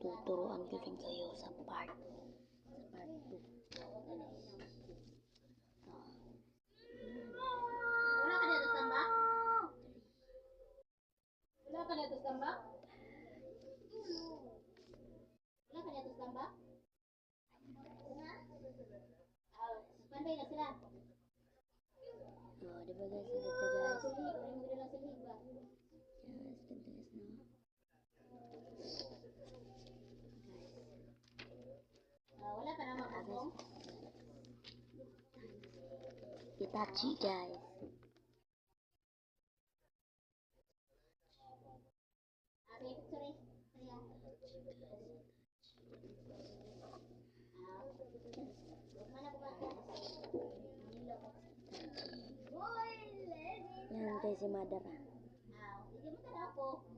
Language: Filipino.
tuturuan ko rin kayo sa part 2. Wala ka dito tambak? Wala ka dito tambak? Wala ka dito tambak? Panday na sila. Oh, diba guys, ang ganda guys. Sili, uli mo gila sili ba? Yes, ganda guys, no? Wala pa naman bubong. Itachi guys. Sige, sorry. Mana ko ba? Yan guys, si mother. Hindi mo tanaw ko.